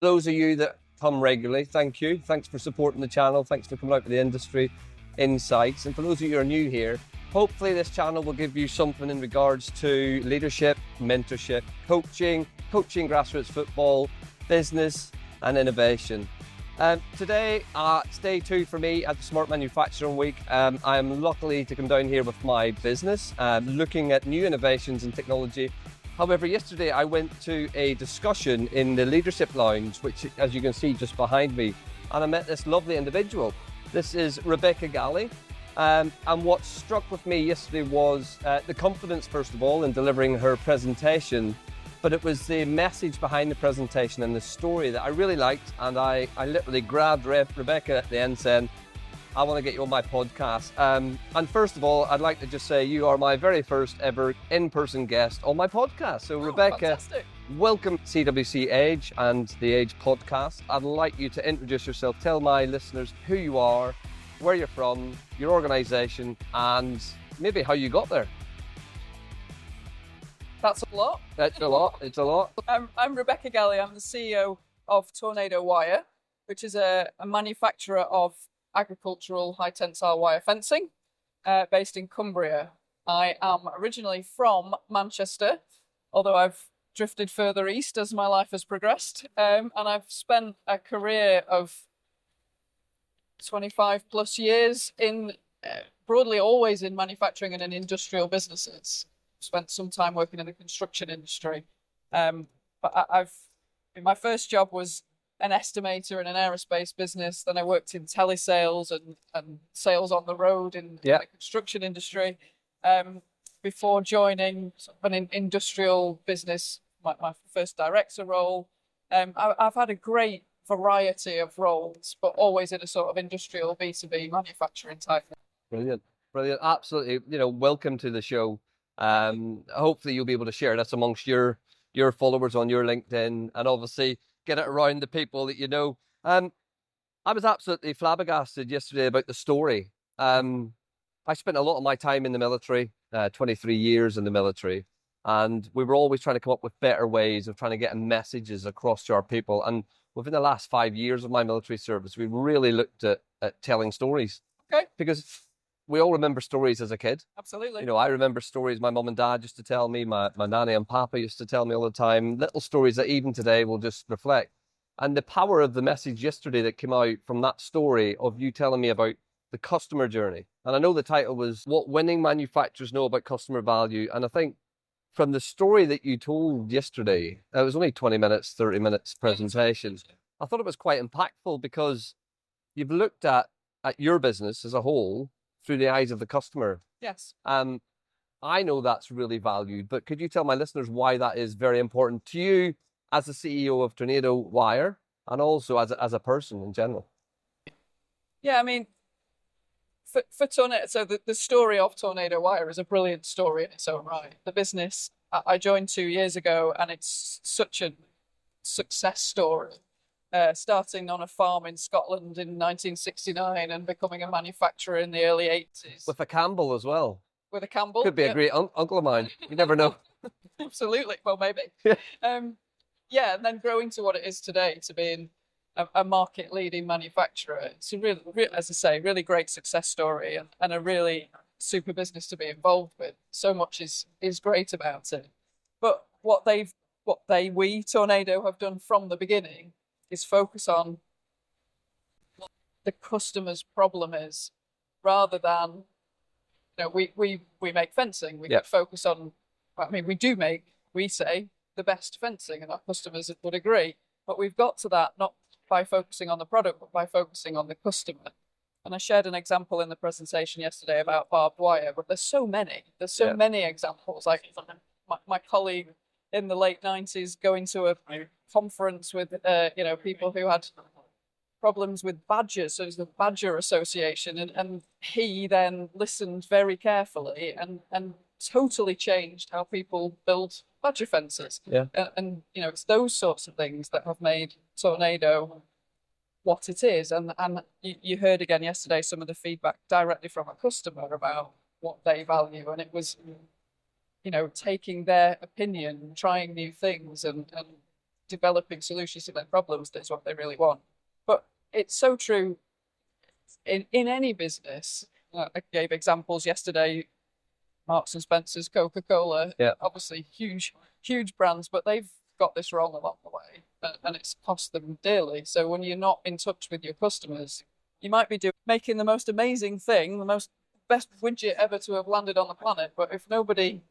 Those of you that come regularly, thank you. Thanks for supporting the channel. Thanks for coming out with the industry insights. And for those of you who are new here, hopefully this channel will give you something in regards to leadership, mentorship, coaching grassroots football, business and innovation. Today, it's day 2 for me at the Smart Manufacturing Week. I am lucky to come down here with my business, looking at new innovations and technology. However, yesterday I went to a discussion in the Leadership Lounge, which, as you can see just behind me, and I met this lovely individual. This is Rebecca Galley. And what struck with me yesterday was the confidence, first of all, in delivering her presentation, but it was the message behind the presentation and the story that I really liked. And I literally grabbed Rebecca at the end saying, I want to get you on my podcast. And first of all, I'd like to just say you are my very first ever in-person guest on my podcast. So Rebecca, fantastic. Welcome to CWC Age and the Age podcast. I'd like you to introduce yourself, tell my listeners who you are, where you're from, your organisation, and maybe how you got there. That's a lot. It's a lot. It's a lot. I'm Rebecca Galley. I'm the CEO of Tornado Wire, which is a manufacturer of agricultural high tensile wire fencing based in Cumbria. I am originally from Manchester, although I've drifted further east as my life has progressed. And I've spent a career of 25 plus years in broadly always in manufacturing and in industrial businesses. Spent some time working in the construction industry. But my first job was an estimator in an aerospace business. Then I worked in telesales and sales on the road in the construction industry. Before joining an industrial business, my first director role. I've had a great variety of roles, but always in a sort of industrial B2B manufacturing type. Brilliant. Absolutely. Welcome to the show. Hopefully you'll be able to share this amongst your followers on your LinkedIn and obviously get it around the people that you know. I was absolutely flabbergasted yesterday about the story. I spent a lot of my time in the military, 23 years in the military, and we were always trying to come up with better ways of trying to get messages across to our people. And within the last 5 years of my military service, we really looked at telling stories. Okay. Because we all remember stories as a kid. Absolutely. I remember stories my mum and dad used to tell me, my nanny and papa used to tell me all the time, little stories that even today will just reflect. And the power of the message yesterday that came out from that story of you telling me about the customer journey. And I know the title was What Winning Manufacturers Know About Customer Value. And I think from the story that you told yesterday, it was only 20 minutes, 30 minutes presentation. I thought it was quite impactful because you've looked at your business as a whole through the eyes of the customer. Yes. I know that's really valued, but could you tell my listeners why that is very important to you as the CEO of Tornado Wire and also as a person in general? Yeah, I mean, for Tornado, so the story of Tornado Wire is a brilliant story in its own right. The business I joined 2 years ago, and it's such a success story. Starting on a farm in Scotland in 1969 and becoming a manufacturer in the early 80s. With a Campbell as well. With a Campbell. Could be a great uncle of mine. You never know. Absolutely. Well, maybe. And then growing to what it is today, to being a market-leading manufacturer. It's a really, as I say, really great success story and a really super business to be involved with. So much is great about it. But what we, Tornado, have done from the beginning is focus on what the customer's problem is, rather than, we make fencing. We could focus on, we say the best fencing, and our customers would agree. But we've got to that not by focusing on the product, but by focusing on the customer. And I shared an example in the presentation yesterday about barbed wire, but there's so many examples. Like my colleague in the late 90s going to a conference with people who had problems with badgers, so it was the Badger Association, and he then listened very carefully and totally changed how people build badger fences. And it's those sorts of things that have made Tornado what it is. And you heard again yesterday some of the feedback directly from a customer about what they value, and it was taking their opinion, trying new things, and developing solutions to their problems that is what they really want. But it's so true in any business. I gave examples yesterday. Marks and Spencer's, Coca-Cola, Yeah. obviously huge brands, but they've got this wrong along the way, and it's cost them dearly. So when you're not in touch with your customers, you might be making the most amazing thing, the best widget ever to have landed on the planet, but if nobody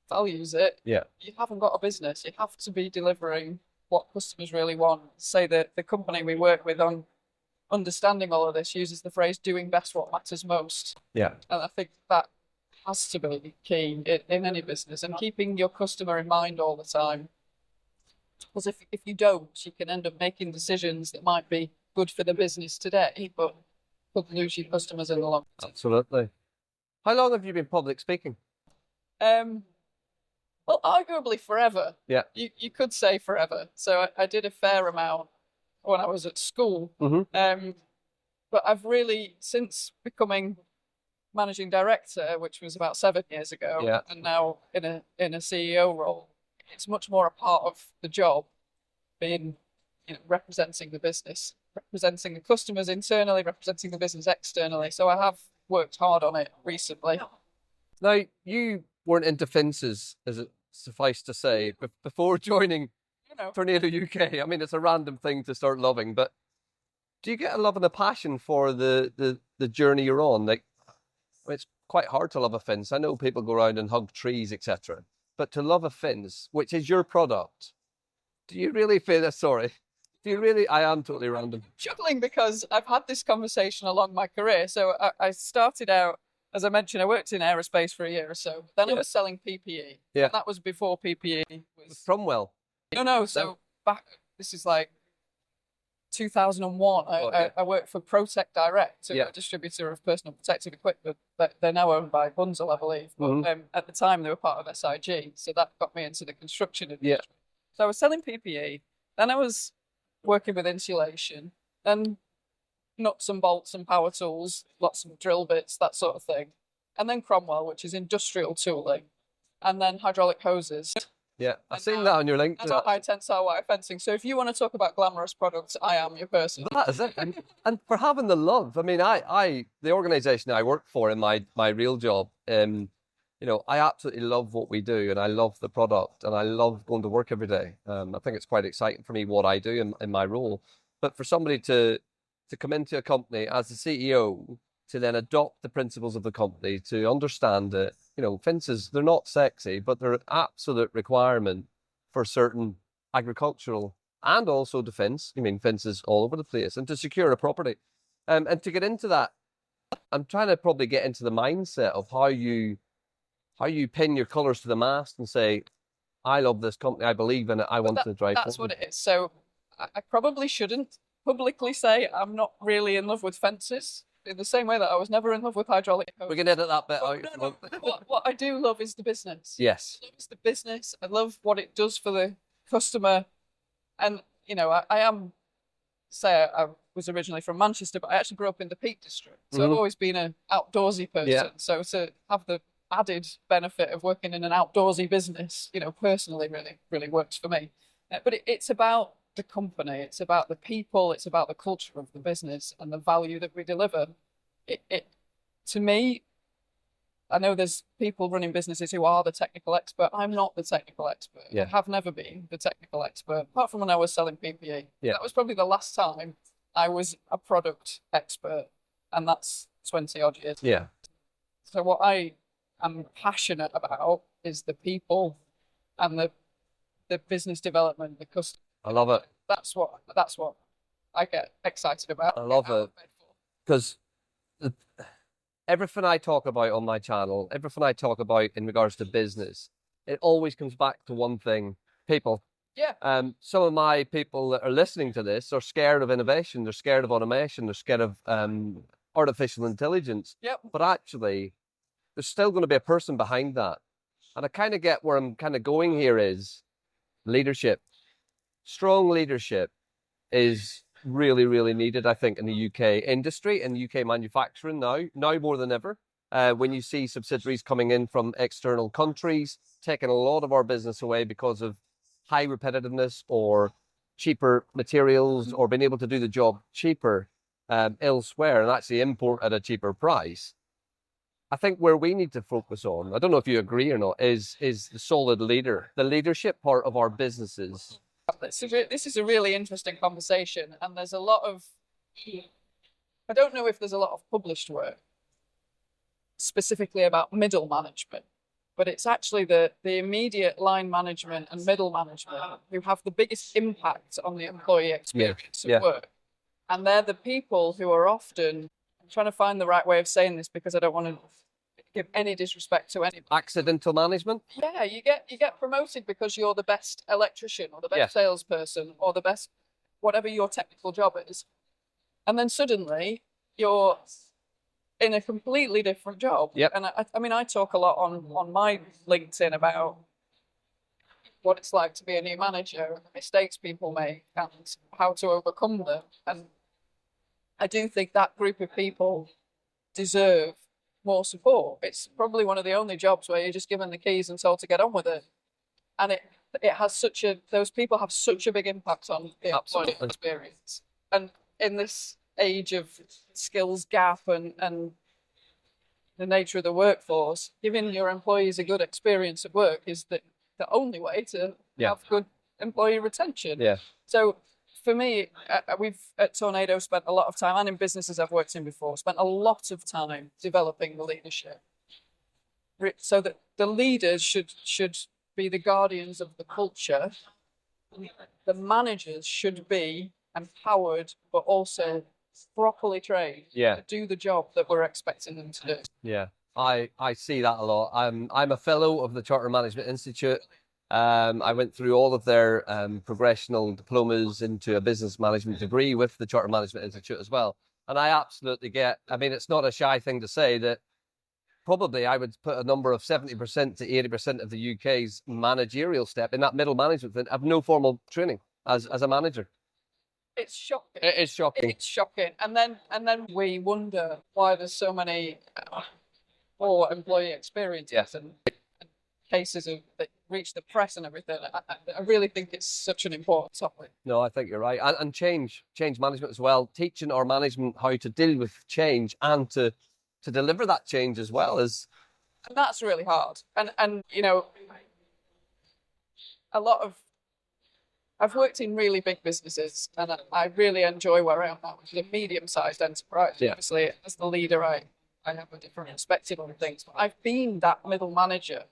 values it, Yeah. you haven't got a business. You have to be delivering what customers really want. Say that the company we work with on understanding all of this uses the phrase "doing best what matters most," Yeah. and I think that has to be key in any business, and keeping your customer in mind all the time. Because if you don't, you can end up making decisions that might be good for the business today, but could lose your customers in the long term. Absolutely. How long have you been public speaking? Well, arguably forever. Yeah. You could say forever. So I did a fair amount when I was at school. Mm-hmm. But I've really, since becoming managing director, which was about 7 years ago, Yeah. and now in a CEO role, it's much more a part of the job, being, representing the business, representing the customers internally, representing the business externally. So I have worked hard on it recently. Now, you weren't into fences, as it suffice to say, before joining Tornado UK. I mean, it's a random thing to start loving, but do you get a love and a passion for the journey you're on? Like, it's quite hard to love a fence. I know people go around and hug trees, etc. But to love a fence, which is your product, do you really feel that? Sorry. Do you really? I am totally random. Chuckling because I've had this conversation along my career. So I started out, as I mentioned, I worked in aerospace for a year or so. Then I was selling PPE. Yeah. And that was before PPE was... Cromwell. No. So back, this is like 2001. I worked for Protec Direct, a distributor of personal protective equipment. They're now owned by Bunzl, I believe. But at the time, they were part of SIG. So that got me into the construction industry. Yeah. So I was selling PPE. Then I was working with insulation, then nuts and bolts and power tools, lots of drill bits, that sort of thing. And then Cromwell, which is industrial tooling, and then hydraulic hoses. Yeah, I've seen that on your LinkedIn. And high tensile wire fencing. So if you want to talk about glamorous products, I am your person. That is it. And for having the love, I mean, the organisation I work for in my real job, I absolutely love what we do, and I love the product, and I love going to work every day. I think it's quite exciting for me what I do in my role. But for somebody to come into a company as the CEO, to then adopt the principles of the company, to understand that, fences, they're not sexy, but they're an absolute requirement for certain agricultural and also defence. Fences all over the place, and to secure a property. And to get into that, I'm trying to probably get into the mindset of how you pin your colours to the mast and say, I love this company, I believe in it, I want to drive That's forward. what it is. So I probably shouldn't publicly say I'm not really in love with fences, in the same way that I was never in love with hydraulic hoses. We can edit that bit out. No. What I do love is the business. Yes. I love is the business. I love what it does for the customer. And, I was originally from Manchester, but I actually grew up in the Peak District. So I've always been an outdoorsy person. Yeah. So to have the added benefit of working in an outdoorsy business, personally really works for me. But it's about the company, it's about the people, it's about the culture of the business and the value that we deliver. To me, I know there's people running businesses who are the technical expert. I'm not the technical expert. Yeah. I have never been the technical expert, apart from when I was selling PPE. Yeah. That was probably the last time I was a product expert, and that's 20 odd years. Yeah. So what I am passionate about is the people and the business development, the customer. I love it. That's what I get excited about. I love it. Because everything I talk about on my channel, everything I talk about in regards to business, it always comes back to one thing: people. Yeah. Some of my people that are listening to this are scared of innovation, they're scared of automation, they're scared of artificial intelligence. Yep. But actually, there's still going to be a person behind that. And I kind of get where I'm kind of going here is leadership. Strong leadership is really, really needed, I think, in the UK industry and UK manufacturing now more than ever. When you see subsidiaries coming in from external countries, taking a lot of our business away because of high repetitiveness or cheaper materials or being able to do the job cheaper elsewhere and actually import at a cheaper price. I think where we need to focus on, I don't know if you agree or not, is the solid leader, the leadership part of our businesses. This is a really interesting conversation, and there's a lot of, I don't know if there's a lot of published work specifically about middle management, but it's actually the immediate line management and middle management who have the biggest impact on the employee experience of work. And they're the people who are often, I'm trying to find the right way of saying this because I don't want to give any disrespect to anybody. Accidental management? Yeah, you get promoted because you're the best electrician or the best salesperson or the best whatever your technical job is. And then suddenly you're in a completely different job. Yep. And I mean, I talk a lot on my LinkedIn about what it's like to be a new manager and the mistakes people make and how to overcome them. And I do think that group of people deserve more support. It's probably one of the only jobs where you're just given the keys and told to get on with it. And it has those people have such a big impact on the employee experience. And in this age of skills gap and the nature of the workforce, giving your employees a good experience at work is the only way to have good employee retention. Yeah. So for me, we've at Tornado spent a lot of time, and in businesses I've worked in before, spent a lot of time developing the leadership, so that the leaders should be the guardians of the culture. The managers should be empowered, but also properly trained to do the job that we're expecting them to do. Yeah, I see that a lot. I'm a fellow of the Chartered Management Institute. I went through all of their progressional diplomas into a business management degree with the Chartered Management Institute as well. And I absolutely I mean, it's not a shy thing to say that probably I would put a number of 70% to 80% of the UK's managerial step in that middle management that have no formal training as a manager. It's shocking. It is shocking. It's shocking. And then we wonder why there's so many poor employee experiences and cases that reach the press and everything. I really think it's such an important topic. No, I think you're right. And change management as well, teaching our management how to deal with change and to deliver that change as well as. And that's really hard. And you know, I've worked in really big businesses and I really enjoy where I am now, which is a medium-sized enterprise. Yeah. Obviously, as the leader, I have a different perspective on things. But I've been that middle manager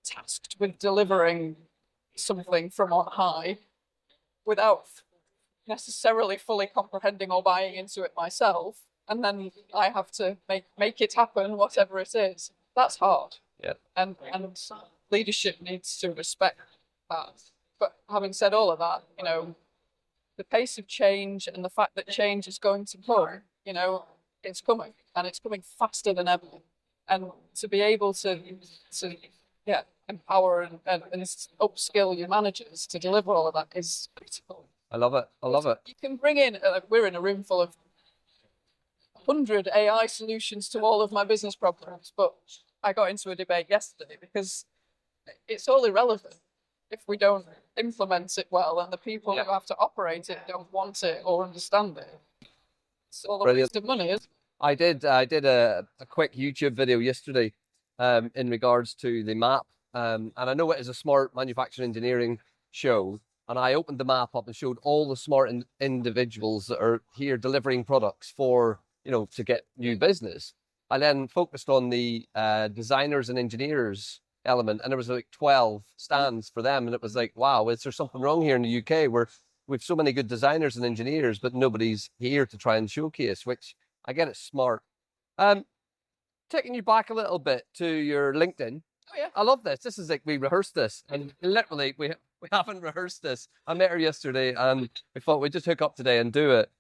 tasked with delivering something from on high without necessarily fully comprehending or buying into it myself. And then I have to make it happen, whatever it is. That's hard. Yeah. And leadership needs to respect that. But having said all of that, you know, the pace of change and the fact that change is going to come, you know, it's coming and it's coming faster than ever. And to be able to empower and upskill your managers to deliver all of that is critical. I love it. I love it. You can bring in, we're in a room full of 100 AI solutions to all of my business problems, but I got into a debate yesterday because it's all irrelevant if we don't implement it well and the people who have to operate it don't want it or understand it. It's all a waste of money, isn't it? I did a quick YouTube video yesterday in regards to the map. And I know it is a smart manufacturing engineering show. And I opened the map up and showed all the smart individuals that are here delivering products for, you know, to get new business. I then focused on the designers and engineers element, and there was like 12 stands for them, and it was like, wow, is there something wrong here in the UK where we've so many good designers and engineers, but nobody's here to try and showcase, which I get it's smart. Taking you back a little bit to your LinkedIn. Oh yeah. I love this. This is like we rehearsed this, and literally we haven't rehearsed this. I met her yesterday, and we thought we'd just hook up today and do it.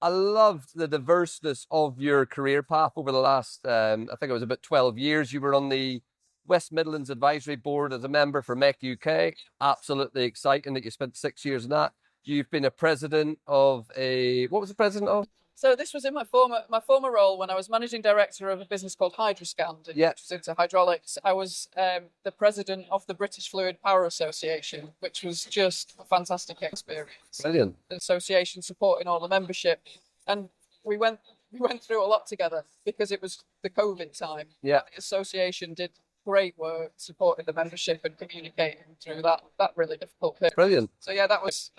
I loved the diverseness of your career path over the last, I think it was about 12 years. You were on the West Midlands Advisory Board as a member for MEC UK. Absolutely exciting that you spent 6 years in that. You've been a president of what was the president of? So this was in my former role when I was managing director of a business called Hydroscan, which was into hydraulics. I was the president of the British Fluid Power Association, which was just a fantastic experience. Brilliant. The association supporting all the membership, and we went through a lot together because it was the COVID time. Yeah. The association did great work supporting the membership and communicating through that really difficult period. Brilliant. So yeah, that was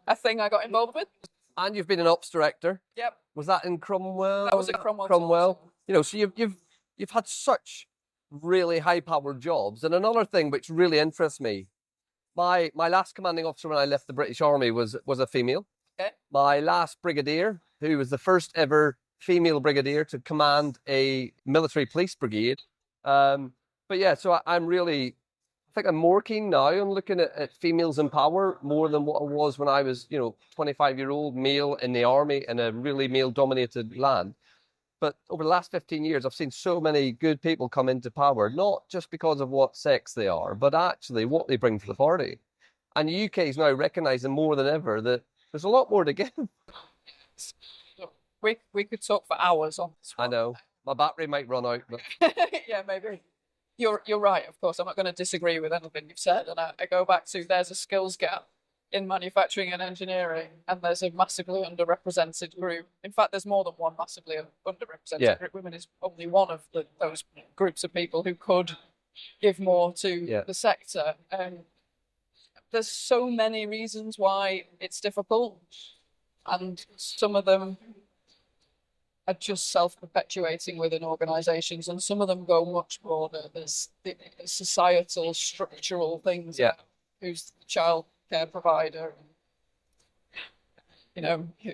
a thing I got involved with. And you've been an ops director. Yep. Was that in Cromwell? That was in Cromwell. Cromwell. You know, so you've had such really high-powered jobs. And another thing which really interests me, my last commanding officer when I left the British Army was a female. Okay. My last brigadier, who was the first ever female brigadier to command a military police brigade. But yeah, so I think I'm more keen now on looking at females in power more than what I was when I was, 25-year-old male in the army in a really male-dominated land. But over the last 15 years, I've seen so many good people come into power, not just because of what sex they are, but actually what they bring to the party. And the UK is now recognising more than ever that there's a lot more to give. We could talk for hours on this one. I know. My battery might run out. But... Yeah, maybe. You're right, of course. I'm not going to disagree with anything you've said. And I go back to there's a skills gap in manufacturing and engineering, and there's a massively underrepresented group. In fact, there's more than one massively underrepresented group. Women is only one of those groups of people who could give more to the sector. There's so many reasons why it's difficult, and some of them are just self-perpetuating within organisations, and some of them go much broader. There's the societal, structural things. Yeah. Who's the child care provider?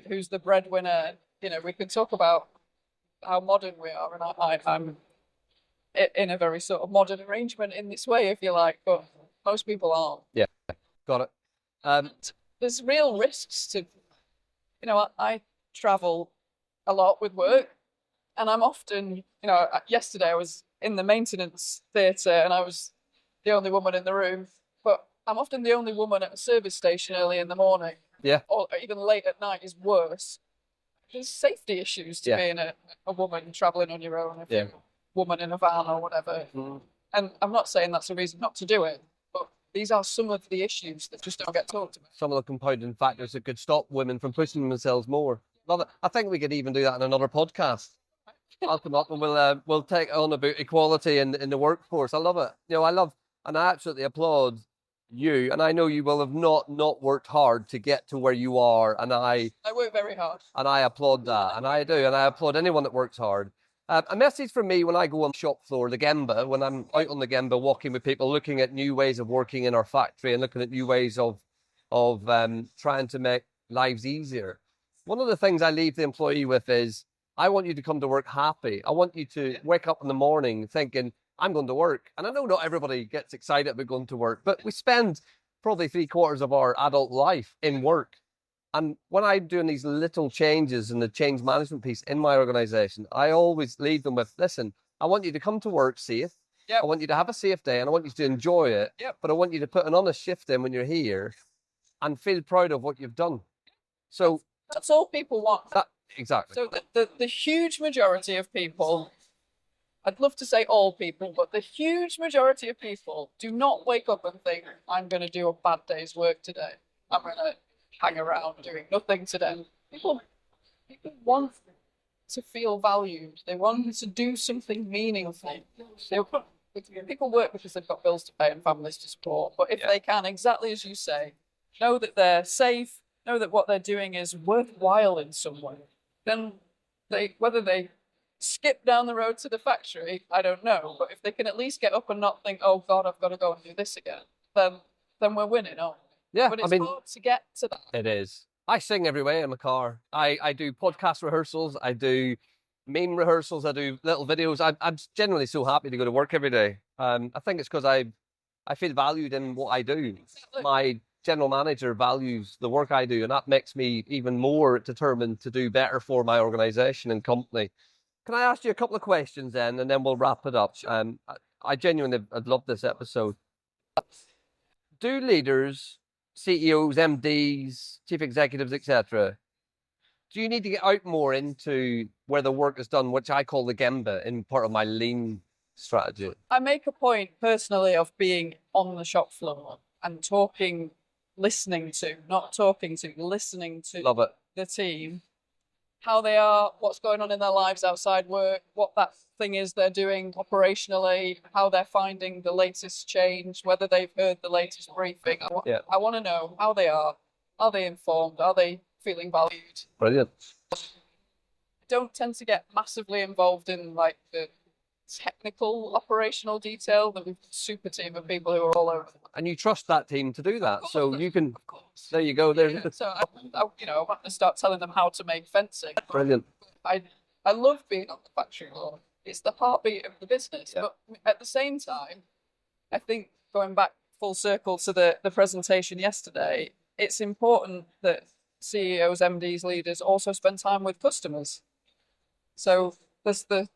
Who's the breadwinner? We can talk about how modern we are, and I'm in a very sort of modern arrangement in this way, if you like, but most people aren't. Yeah, got it. There's real risks to, I travel a lot with work, and I'm often, yesterday I was in the maintenance theatre and I was the only woman in the room, but I'm often the only woman at a service station early in the morning. Yeah. Or even late at night is worse. There's safety issues to being a woman travelling on your own, if you're a woman in a van or whatever. Mm. And I'm not saying that's a reason not to do it, but these are some of the issues that just don't get talked about. Some of the compounding factors that could stop women from pushing themselves more. Love it. I think we could even do that in another podcast. I'll come up and we'll take on about equality in the workforce. I love it. And I absolutely applaud you. And I know you will have not worked hard to get to where you are. And I work very hard. And I applaud that. And I do. And I applaud anyone that works hard. A message from me when I go on the shop floor, the Gemba, when I'm out on the Gemba walking with people, looking at new ways of working in our factory and looking at new ways of trying to make lives easier. One of the things I leave the employee with is, I want you to come to work happy. I want you to wake up in the morning thinking, I'm going to work. And I know not everybody gets excited about going to work, but we spend probably 3/4 of our adult life in work. And when I'm doing these little changes in the change management piece in my organisation, I always leave them with, listen, I want you to come to work safe. Yep. I want you to have a safe day and I want you to enjoy it. Yep. But I want you to put an honest shift in when you're here and feel proud of what you've done. So that's all people want. Exactly. So the huge majority of people, I'd love to say all people, but the huge majority of people do not wake up and think, I'm going to do a bad day's work today. I'm going to hang around doing nothing today. People want to feel valued. They want to do something meaningful. People work because they've got bills to pay and families to support. But if they can, exactly as you say, know that they're safe, know that what they're doing is worthwhile in some way, then whether they skip down the road to the factory, I don't know. But if they can at least get up and not think, oh God, I've got to go and do this again, then we're winning, aren't we? Yeah, but it's hard to get to that. It is. I sing every way in my car. I do podcast rehearsals. I do meme rehearsals. I do little videos. I'm generally so happy to go to work every day. I think it's because I feel valued in what I do. Exactly. My general manager values the work I do, and that makes me even more determined to do better for my organisation and company. Can I ask you a couple of questions then, and then we'll wrap it up? I genuinely, I'd love this episode. Do leaders CEOs, MDs, chief executives, etc., do you need to get out more into where the work is done, which I call the Gemba in part of my lean strategy? I make a point personally of being on the shop floor and talking, listening to, not talking to, listening to Love it. the team, how they are, what's going on in their lives outside work, what that thing is they're doing operationally, how they're finding the latest change, whether they've heard the latest briefing. I want to know how they are. Are they informed? Are they feeling valued? Brilliant. I don't tend to get massively involved in like the technical operational detail. That we've got a super team of people who are all over. And you trust that team to do that, so you can. Of course. There you go. There's So I want to start telling them how to make fencing. brilliant. I love being on the factory floor. It's the heartbeat of the business. Yeah. But at the same time, I think going back full circle to the presentation yesterday, it's important that CEOs, MDs, leaders also spend time with customers. So there's the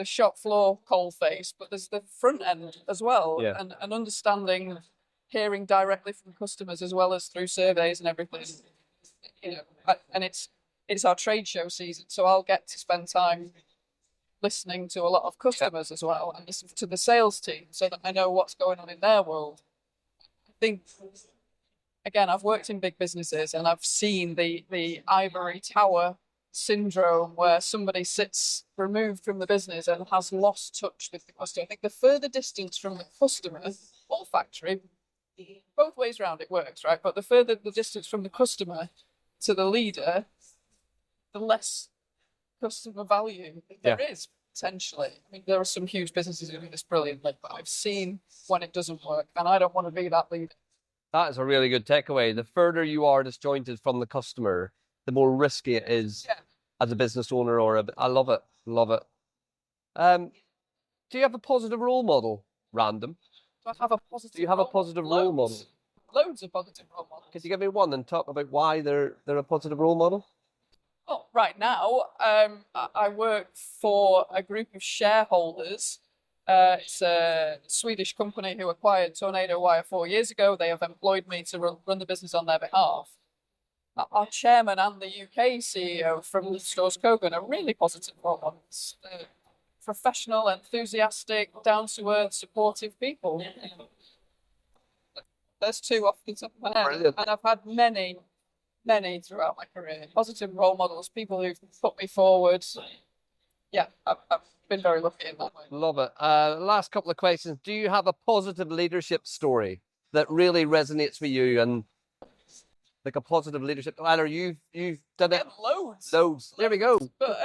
shop floor coal face, but there's the front end as well. Yeah. And understanding, hearing directly from customers as well as through surveys and everything. And it's our trade show season, so I'll get to spend time listening to a lot of customers as well, and listen to the sales team so that I know what's going on in their world. I think, again, I've worked in big businesses and I've seen the ivory tower syndrome where somebody sits removed from the business and has lost touch with the customer. I think the further distance from the customer or factory, both ways around it works, right? But the further the distance from the customer to the leader, the less customer value there is, potentially. I mean, there are some huge businesses who do this brilliantly, but I've seen when it doesn't work, and I don't want to be that leader. That is a really good takeaway. The further you are disjointed from the customer, the more risky it is as a business owner I love it. Love it. Do you have a positive role model, Random? Do I have a positive Do you have a positive role model? Loads of positive role models. Could you give me one and talk about why they're a positive role model? Oh, right now, I work for a group of shareholders. It's a Swedish company who acquired Tornado Wire 4 years ago. They have employed me to run the business on their behalf. Our chairman and the UK CEO from Stores Kogan are really positive role models. They're professional, enthusiastic, down-to-earth, supportive people. There's two off the top of my head. Brilliant. And I've had many throughout my career. Positive role models, people who've put me forward. Yeah, I've been very lucky in that way. Love it. Last couple of questions. Do you have a positive leadership story that really resonates with you and like a positive leadership? Either you've done it. Loads. Loads. There we go. But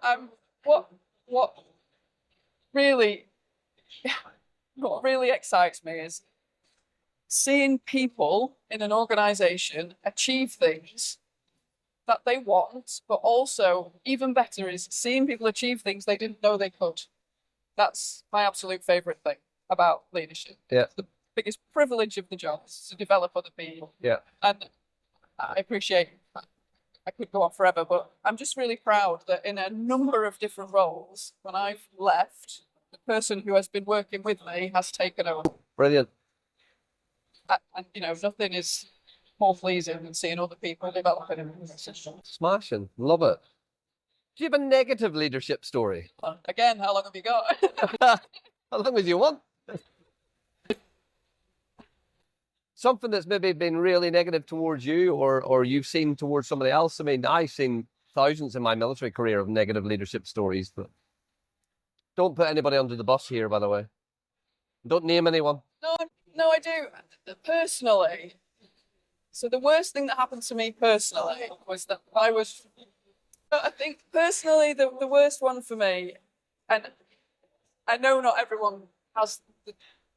I'm what really excites me is seeing people in an organization achieve things that they want, but also even better is seeing people achieve things they didn't know they could. That's my absolute favorite thing about leadership. Yeah. The biggest privilege of the job is to develop other people. Yeah. And I appreciate, I could go on forever, but I'm just really proud that in a number of different roles, when I've left, the person who has been working with me has taken over. Brilliant. And nothing is more pleasing than seeing other people developing in a position. Smashing. Love it. Do you have a negative leadership story? Again, how long have you got? How long as you want. Something that's maybe been really negative towards you or you've seen towards somebody else. I mean, I've seen thousands in my military career of negative leadership stories, but don't put anybody under the bus here, by the way. Don't name anyone. No, I do. Personally, so the worst thing that happened to me personally was that I think personally the worst one for me, and I know not everyone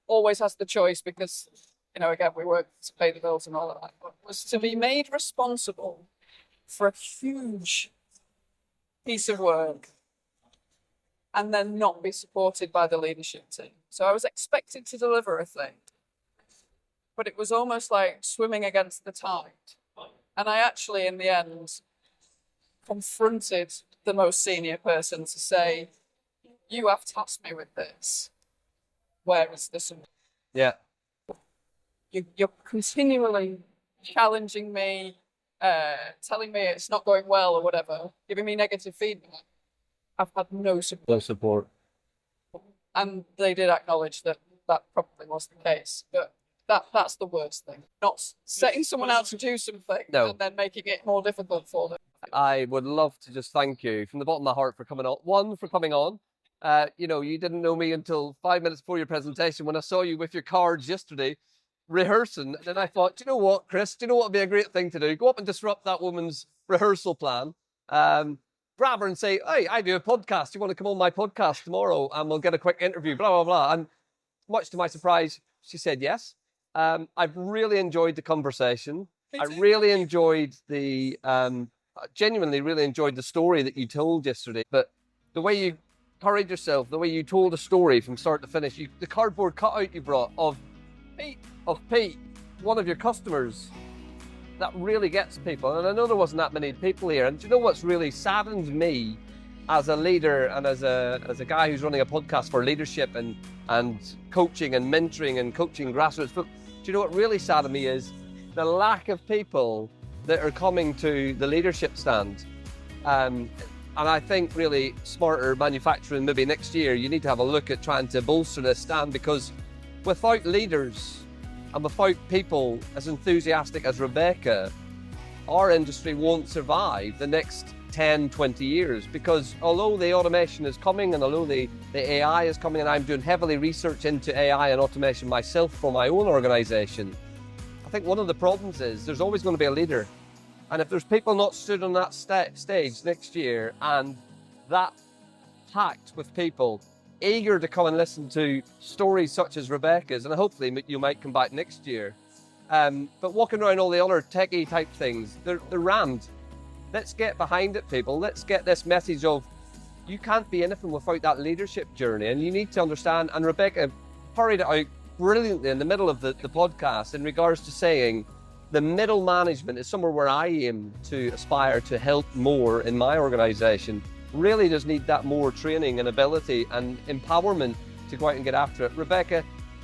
always has the choice because, again, we work to pay the bills and all of that, but was to be made responsible for a huge piece of work and then not be supported by the leadership team. So I was expected to deliver a thing, but it was almost like swimming against the tide. And I actually, in the end, confronted the most senior person to say, you have tasked me with this. Where is this? Yeah. you're continually challenging me, telling me it's not going well or whatever, giving me negative feedback, I've had no support. No support. And they did acknowledge that that probably was the case. But that's the worst thing. Not setting someone out to do something and then making it more difficult for them. I would love to just thank you from the bottom of my heart for coming on. One, for coming on. You didn't know me until 5 minutes before your presentation when I saw you with your cards yesterday rehearsing. And then I thought, do you know what, Chris? Do you know what would be a great thing to do? Go up and disrupt that woman's rehearsal plan. Grab her and say, hey, I do a podcast. You want to come on my podcast tomorrow and we'll get a quick interview, blah, blah, blah. And much to my surprise, she said yes. I've really enjoyed the conversation. I really enjoyed genuinely really enjoyed the story that you told yesterday. But the way you carried yourself, the way you told a story from start to finish, the cardboard cutout you brought of Pete, one of your customers, that really gets people. And I know there wasn't that many people here. And do you know what's really saddened me as a leader and as a guy who's running a podcast for leadership and coaching and mentoring and coaching grassroots? But do you know what really saddened me is the lack of people that are coming to the leadership stand. And I think really smarter manufacturing, maybe next year, you need to have a look at trying to bolster this stand, because without leaders and without people as enthusiastic as Rebecca, our industry won't survive the next 10, 20 years. Because although the automation is coming and although the AI is coming, and I'm doing heavily research into AI and automation myself for my own organization, I think one of the problems is there's always going to be a leader. And if there's people not stood on that stage next year and that packed with people eager to come and listen to stories such as Rebecca's, and hopefully you might come back next year, but walking around all the other techie type things, they're rammed. Let's get behind it, people. Let's get this message of you can't be anything without that leadership journey, and you need to understand. And Rebecca carried it out brilliantly in the middle of the podcast in regards to saying the middle management is somewhere where I aim to aspire to help more in my organization. Really does need that more training and ability and empowerment to go out and get after it. Rebecca,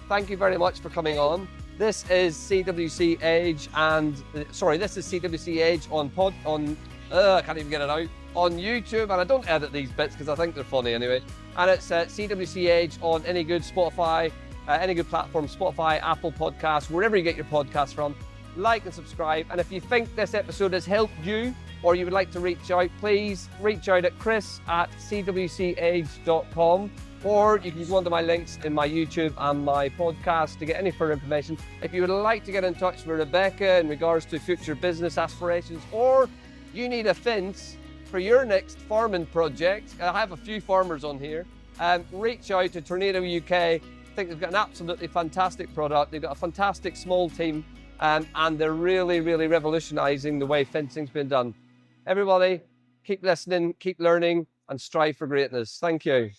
thank you very much for coming on. This is CWC Age this is CWC Age I can't even get it out, on YouTube, and I don't edit these bits because I think they're funny anyway. And it's CWC Age on any good Spotify, any good platform, Spotify, Apple Podcasts, wherever you get your podcasts from. Like and subscribe. And if you think this episode has helped you, or you would like to reach out, please reach out at chris@cwcage.com, or you can go onto my links in my YouTube and my podcast to get any further information. If you would like to get in touch with Rebecca in regards to future business aspirations, or you need a fence for your next farming project, I have a few farmers on here, reach out to Tornado UK. I think they've got an absolutely fantastic product. They've got a fantastic small team, and they're really, really revolutionising the way fencing's been done. Everybody, keep listening, keep learning, and strive for greatness. Thank you.